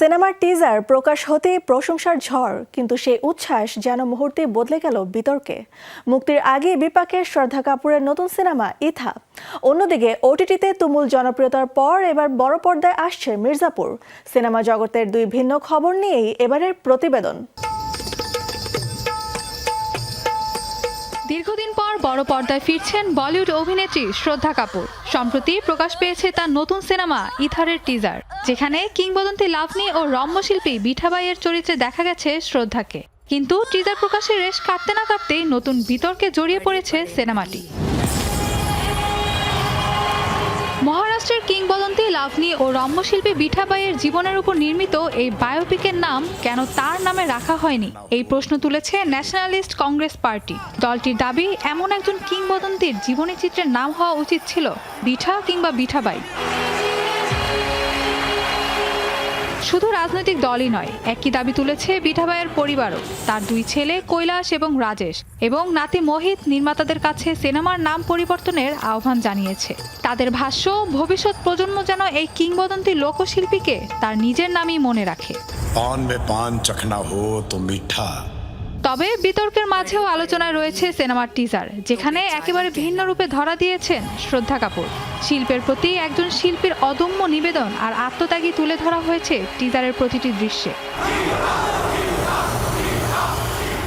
সিনেমার টিজার প্রকাশ হতেই প্রশংসার ঝড়, কিন্তু সেই উচ্ছ্বাস যেন মুহূর্তে বদলে গেল বিতর্কে। মুক্তির আগে বিপাকের শ্রদ্ধা কাপুরের নতুন সিনেমা ইথা। অন্যদিকে ওটিটিতে তুমুল জনপ্রিয়তার পর এবার বড় পর্দায় আসছে মির্জাপুর। সিনেমা জগতের দুই ভিন্ন খবর নিয়েই এবারের প্রতিবেদন। দীর্ঘদিন পর বড় পর্দায় ফিরছেন বলিউড অভিনেত্রী শ্রদ্ধা কাপুর। সম্প্রতি প্রকাশ পেয়েছে তার নতুন সিনেমা ইথারের টিজার, যেখানে কিংবদন্তি লাভনী ও রম্যশিল্পী বিঠাবাইয়ের চরিত্রে দেখা গেছে শ্রদ্ধাকে। কিন্তু টিজার প্রকাশের রেশ কাটতে না কাটতেই নতুন বিতর্কে জড়িয়ে পড়েছে সিনেমাটি। মহারাষ্ট্রের কিংবদন্তি লাভনী ও রম্যশিল্পী বিঠাবাইয়ের জীবনের উপর নির্মিত এই বায়োপিকের নাম কেন তার নামে রাখা হয়নি, এই প্রশ্ন তুলেছে ন্যাশনালিস্ট কংগ্রেস পার্টি। দলটির দাবি, এমন একজন কিংবদন্তির জীবনী চিত্রের নাম হওয়া উচিত ছিল বিঠা কিংবা বিঠাবাই। শুধু রাজনৈতিক দলই নয়, একই দাবি তুলেছে বিঠাবাইয়ের পরিবারও। তার দুই ছেলে কৈলাস এবং রাজেশ এবং নাতি মোহিত নির্মাতাদের কাছে সিনেমার নাম পরিবর্তনের আহ্বান জানিয়েছে। তাদের ভাষ্য, ভবিষ্যৎ প্রজন্ম যেন এই কিংবদন্তি লোকশিল্পীকে তার নিজের নামই মনে রাখে। তবে বিতর্কের মাঝেও আলোচনায় রয়েছে সিনেমার টিজার, যেখানে একেবারে ভিন্ন রূপে ধরা দিয়েছেন শ্রদ্ধা কাপুর। শিল্পের প্রতি একজন শিল্পীর অদম্য নিবেদন আর আত্মত্যাগী তুলে ধরা হয়েছে টিজারের প্রতিটি দৃশ্যে।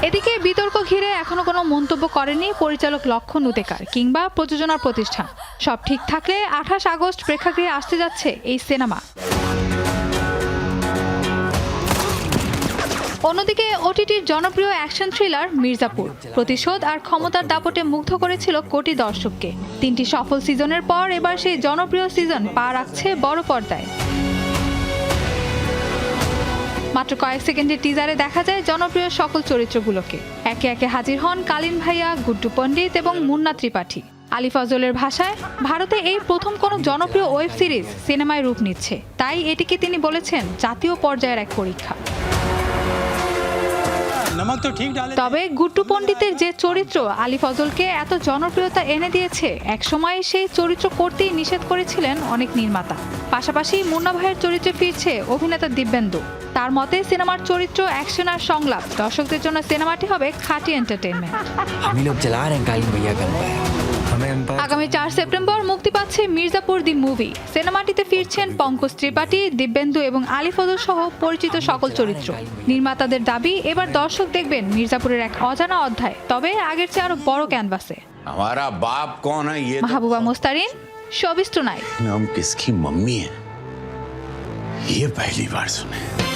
এদিকে বিতর্ক ঘিরে এখনো কোনো মন্তব্য করেনি পরিচালক লক্ষণ উতেকার কিংবা প্রযোজনা প্রতিষ্ঠান। সব ঠিক থাকলে 28 আগস্ট প্রেক্ষাগৃহে আসতে যাচ্ছে এই সিনেমা। অন্যদিকে ওটিটির জনপ্রিয় অ্যাকশন থ্রিলার মির্জাপুর প্রতিশোধ আর ক্ষমতার দাপটে মুগ্ধ করেছিল কোটি দর্শককে। 3টি সফল সিজনের পর এবার সেই জনপ্রিয় সিজন পা রাখছে বড় পর্দায়। মাত্র কয়েক সেকেন্ডের টিজারে দেখা যায় জনপ্রিয় সকল চরিত্রগুলোকে। একে একে হাজির হন কালীন ভাইয়া, গুড্ডু পণ্ডিত এবং মুন্না ত্রিপাঠী। আলী ফজলের ভাষায়, ভারতে এই প্রথম কোনো জনপ্রিয় ওয়েব সিরিজ সিনেমায় রূপ নিচ্ছে, তাই এটিকে তিনি বলেছেন জাতীয় পর্যায়ের এক পরীক্ষা। তবে গুড্ডু পণ্ডিতের যে চরিত্র আলী ফজলকে এত জনপ্রিয়তা এনে দিয়েছে, একসময় সেই চরিত্র করতেই নিষেধ করেছিলেন অনেক নির্মাতা। পাশাপাশি মুন্না ভাইয়ের চরিত্রে ফিরছে অভিনেতা দিব্যেন্দু। তার মতে সিনেমার চরিত্র, অ্যাকশন আর সংলাপ দর্শকদের জন্য সিনেমাটি হবে খাঁটি এন্টারটেইনমেন্ট। আগামী 4 সেপ্টেম্বর মুক্তি পাচ্ছে মির্জাপুর দি মুভি। সিনেমাটিতে ফিরছেন পঙ্কজ ত্রিপাঠী, দিব্যেন্দু এবং আলী ফজল সহ পরিচিত সকল চরিত্র। নির্মাতাদের দাবি, এবার দর্শক দেখবেন মির্জাপুরের এক অজানা অধ্যায়, তবে আগের চেয়ে আরো বড় ক্যানভাসে। Mahbuba Mostarin, showbiz tonight.